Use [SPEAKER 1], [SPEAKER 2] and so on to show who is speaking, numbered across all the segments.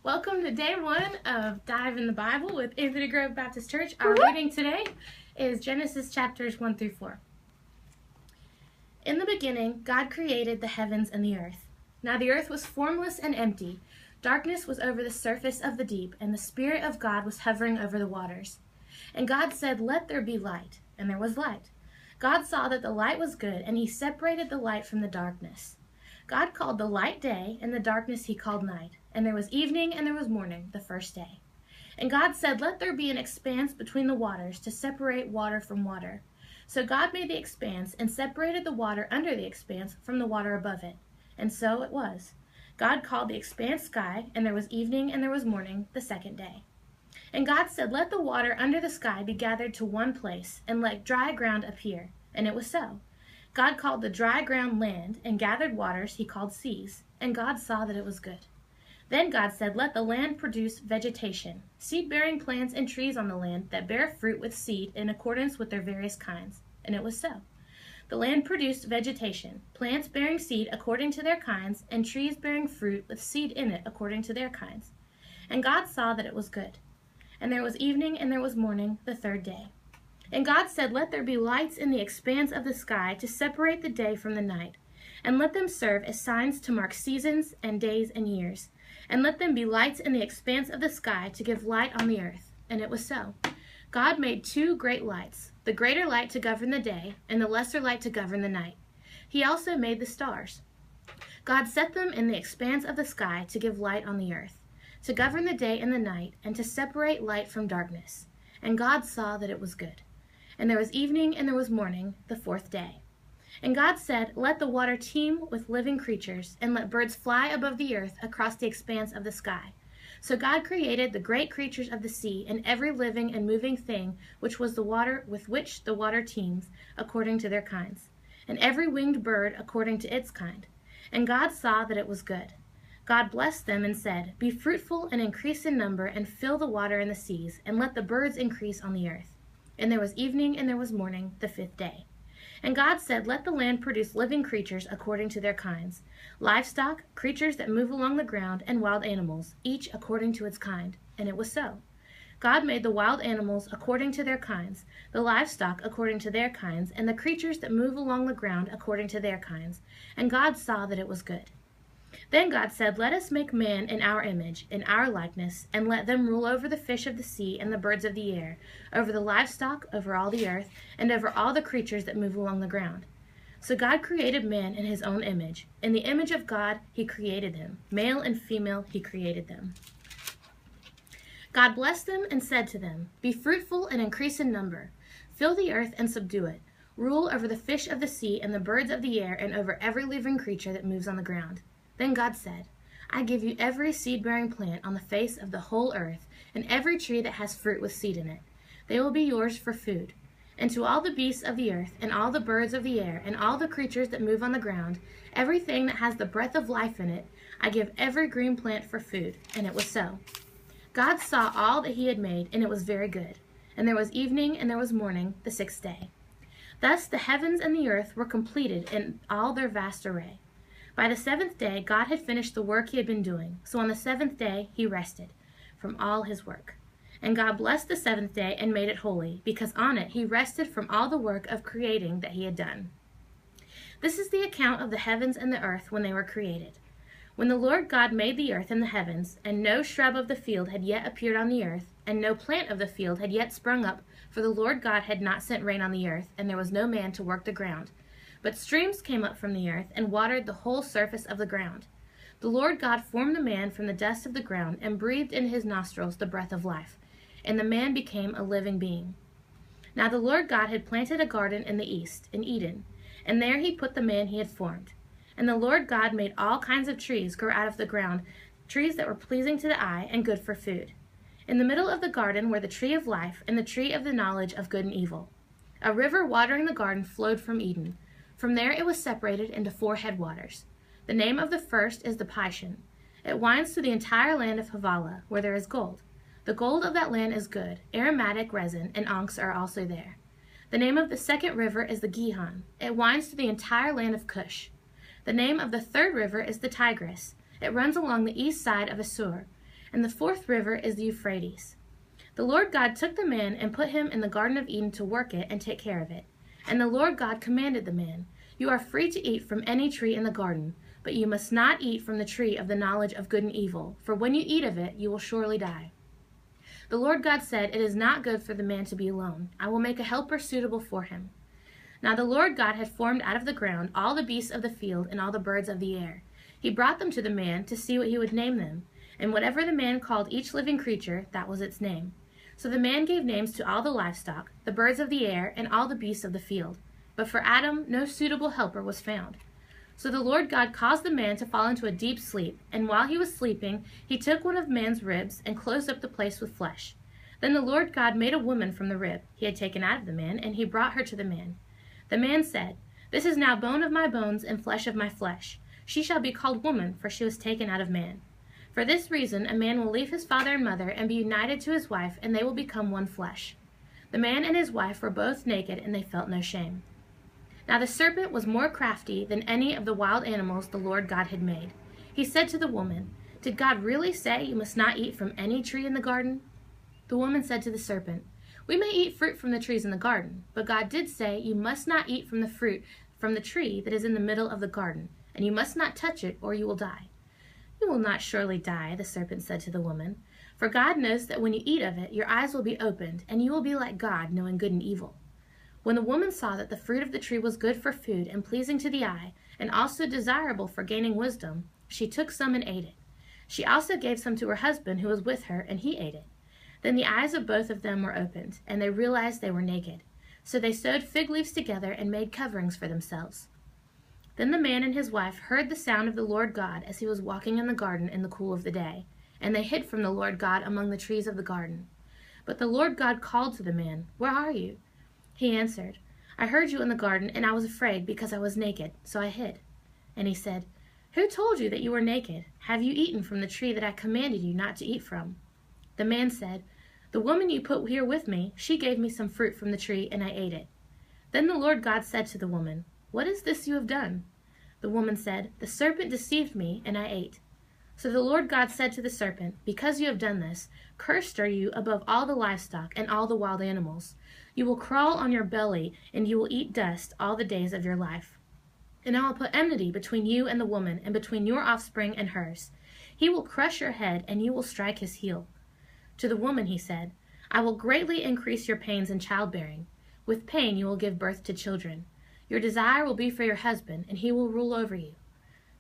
[SPEAKER 1] Welcome to day one of Dive in the Bible with Infinite Grove Baptist Church. Our reading today is Genesis chapters 1 through 4. In the beginning, God created the heavens and the earth. Now the earth was formless and empty. Darkness was over the surface of the deep, and the Spirit of God was hovering over the waters. And God said, "Let there be light," and there was light. God saw that the light was good, and he separated the light from the darkness. God called the light day, and the darkness he called night. And there was evening and there was morning, the first day. And God said, "Let there be an expanse between the waters to separate water from water." So God made the expanse and separated the water under the expanse from the water above it. And so it was. God called the expanse sky, and there was evening and there was morning, the second day. And God said, "Let the water under the sky be gathered to one place, and let dry ground appear." And it was so. God called the dry ground land, and gathered waters he called seas. And God saw that it was good. Then God said, "Let the land produce vegetation, seed-bearing plants and trees on the land that bear fruit with seed in accordance with their various kinds." And it was so. The land produced vegetation, plants bearing seed according to their kinds, and trees bearing fruit with seed in it according to their kinds. And God saw that it was good. And there was evening and there was morning, the third day. And God said, "Let there be lights in the expanse of the sky to separate the day from the night, and let them serve as signs to mark seasons and days and years. And let them be lights in the expanse of the sky to give light on the earth." And it was so. God made two great lights, the greater light to govern the day, and the lesser light to govern the night. He also made the stars. God set them in the expanse of the sky to give light on the earth, to govern the day and the night, and to separate light from darkness. And God saw that it was good. And there was evening and there was morning, the fourth day. And God said, "Let the water teem with living creatures, and let birds fly above the earth across the expanse of the sky." So God created the great creatures of the sea, and every living and moving thing which was the water with which the water teems, according to their kinds, and every winged bird according to its kind. And God saw that it was good. God blessed them and said, "Be fruitful and increase in number, and fill the water in the seas, and let the birds increase on the earth." And there was evening and there was morning, the fifth day. And God said, "Let the land produce living creatures according to their kinds, livestock, creatures that move along the ground, and wild animals, each according to its kind." And it was so. God made the wild animals according to their kinds, the livestock according to their kinds, and the creatures that move along the ground according to their kinds. And God saw that it was good. Then God said, "Let us make man in our image, in our likeness, and let them rule over the fish of the sea and the birds of the air, over the livestock, over all the earth, and over all the creatures that move along the ground." So God created man in his own image. In the image of God he created him. Male and female he created them. God blessed them and said to them, "Be fruitful and increase in number. Fill the earth and subdue it. Rule over the fish of the sea and the birds of the air, and over every living creature that moves on the ground." Then God said, "I give you every seed-bearing plant on the face of the whole earth, and every tree that has fruit with seed in it. They will be yours for food. And to all the beasts of the earth, and all the birds of the air, and all the creatures that move on the ground, everything that has the breath of life in it, I give every green plant for food." And it was so. God saw all that he had made, and it was very good. And there was evening and there was morning, the sixth day. Thus the heavens and the earth were completed in all their vast array. By the seventh day, God had finished the work he had been doing. So on the seventh day, he rested from all his work. And God blessed the seventh day and made it holy, because on it he rested from all the work of creating that he had done. This is the account of the heavens and the earth when they were created. When the Lord God made the earth and the heavens, and no shrub of the field had yet appeared on the earth, and no plant of the field had yet sprung up, for the Lord God had not sent rain on the earth, and there was no man to work the ground. But streams came up from the earth and watered the whole surface of the ground. The Lord God formed the man from the dust of the ground and breathed in his nostrils the breath of life, and the man became a living being. Now the Lord God had planted a garden in the east, in Eden, and there he put the man he had formed. And the Lord God made all kinds of trees grow out of the ground, trees that were pleasing to the eye and good for food. In the middle of the garden were the tree of life and the tree of the knowledge of good and evil. A river watering the garden flowed from Eden. From there it was separated into 4 headwaters. The name of the first is the Pishon. It winds through the entire land of Havilah, where there is gold. The gold of that land is good. Aromatic resin and onyx are also there. The name of the second river is the Gihon. It winds through the entire land of Cush. The name of the third river is the Tigris. It runs along the east side of Assur. and the fourth river is the Euphrates. The Lord God took the man and put him in the Garden of Eden to work it and take care of it. And the Lord God commanded the man, "You are free to eat from any tree in the garden, but you must not eat from the tree of the knowledge of good and evil, for when you eat of it, you will surely die." The Lord God said, "It is not good for the man to be alone. I will make a helper suitable for him." Now the Lord God had formed out of the ground all the beasts of the field and all the birds of the air. He brought them to the man to see what he would name them. And whatever the man called each living creature, that was its name. So the man gave names to all the livestock, the birds of the air, and all the beasts of the field. But for Adam no suitable helper was found. So the Lord God caused the man to fall into a deep sleep, and while he was sleeping, he took one of man's ribs and closed up the place with flesh. Then the Lord God made a woman from the rib he had taken out of the man, and he brought her to the man. The man said, "This is now bone of my bones and flesh of my flesh. She shall be called woman, for she was taken out of man." For this reason a man will leave his father and mother and be united to his wife, and they will become one flesh. The man and his wife were both naked, and they felt no shame. Now the serpent was more crafty than any of the wild animals the Lord God had made. He said to the woman, "Did God really say you must not eat from any tree in the garden?" The woman said to the serpent, "We may eat fruit from the trees in the garden, but God did say you must not eat from the fruit from the tree that is in the middle of the garden, and you must not touch it, or you will die." "You will not surely die," the serpent said to the woman, "for God knows that when you eat of it, your eyes will be opened, and you will be like God, knowing good and evil." When the woman saw that the fruit of the tree was good for food and pleasing to the eye, and also desirable for gaining wisdom, she took some and ate it. She also gave some to her husband who was with her, and he ate it. Then the eyes of both of them were opened, and they realized they were naked. So they sewed fig leaves together and made coverings for themselves. Then the man and his wife heard the sound of the Lord God as he was walking in the garden in the cool of the day, and they hid from the Lord God among the trees of the garden. But the Lord God called to the man, "Where are you?" He answered, "I heard you in the garden, and I was afraid because I was naked, so I hid." And he said, "Who told you that you were naked? Have you eaten from the tree that I commanded you not to eat from?" The man said, "The woman you put here with me, she gave me some fruit from the tree, and I ate it." Then the Lord God said to the woman, "What is this you have done?" The woman said, "The serpent deceived me, and I ate." So the Lord God said to the serpent, "Because you have done this, cursed are you above all the livestock and all the wild animals. You will crawl on your belly, and you will eat dust all the days of your life. And I will put enmity between you and the woman, and between your offspring and hers. He will crush your head, and you will strike his heel." To the woman he said, "I will greatly increase your pains in childbearing. With pain you will give birth to children. Your desire will be for your husband, and he will rule over you."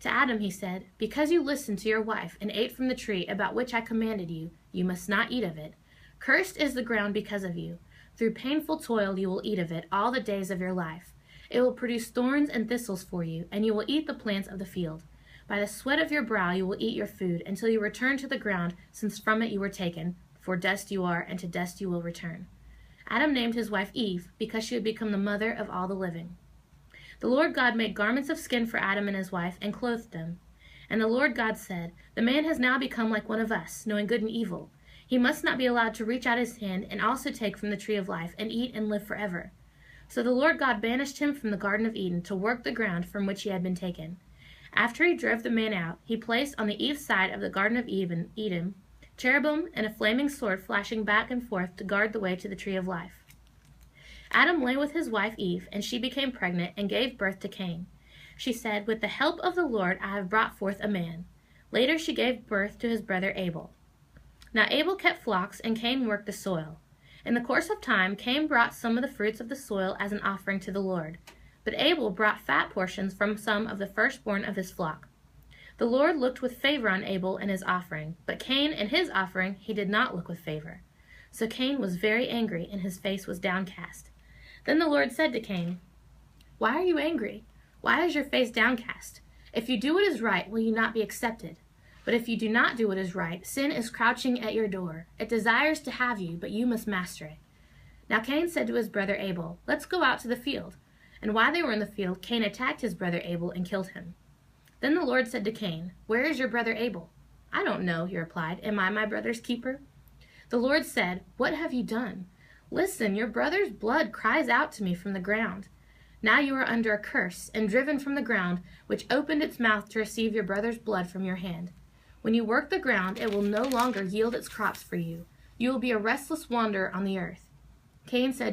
[SPEAKER 1] To Adam he said, "Because you listened to your wife and ate from the tree about which I commanded you, you must not eat of it. Cursed is the ground because of you. Through painful toil you will eat of it all the days of your life. It will produce thorns and thistles for you, and you will eat the plants of the field. By the sweat of your brow you will eat your food, until you return to the ground, since from it you were taken, for dust you are, and to dust you will return." Adam named his wife Eve, because she would become the mother of all the living. The Lord God made garments of skin for Adam and his wife, and clothed them. And the Lord God said, "The man has now become like one of us, knowing good and evil. He must not be allowed to reach out his hand and also take from the tree of life, and eat and live forever." So the Lord God banished him from the Garden of Eden to work the ground from which he had been taken. After he drove the man out, he placed on the east side of the Garden of Eden cherubim and a flaming sword flashing back and forth to guard the way to the tree of life. Adam lay with his wife Eve, and she became pregnant and gave birth to Cain. She said, "With the help of the Lord I have brought forth a man." Later she gave birth to his brother Abel. Now Abel kept flocks, and Cain worked the soil. In the course of time, Cain brought some of the fruits of the soil as an offering to the Lord. But Abel brought fat portions from some of the firstborn of his flock. The Lord looked with favor on Abel and his offering, but Cain and his offering he did not look with favor. So Cain was very angry, and his face was downcast. Then the Lord said to Cain, "Why are you angry? Why is your face downcast? If you do what is right, will you not be accepted? But if you do not do what is right, sin is crouching at your door. It desires to have you, but you must master it." Now Cain said to his brother Abel, "Let's go out to the field." And while they were in the field, Cain attacked his brother Abel and killed him. Then the Lord said to Cain, "Where is your brother Abel?" "I don't know," he replied. "Am I my brother's keeper?" The Lord said, "What have you done? Listen, your brother's blood cries out to me from the ground. Now you are under a curse and driven from the ground, which opened its mouth to receive your brother's blood from your hand. When you work the ground, it will no longer yield its crops for you. You will be a restless wanderer on the earth." Cain said to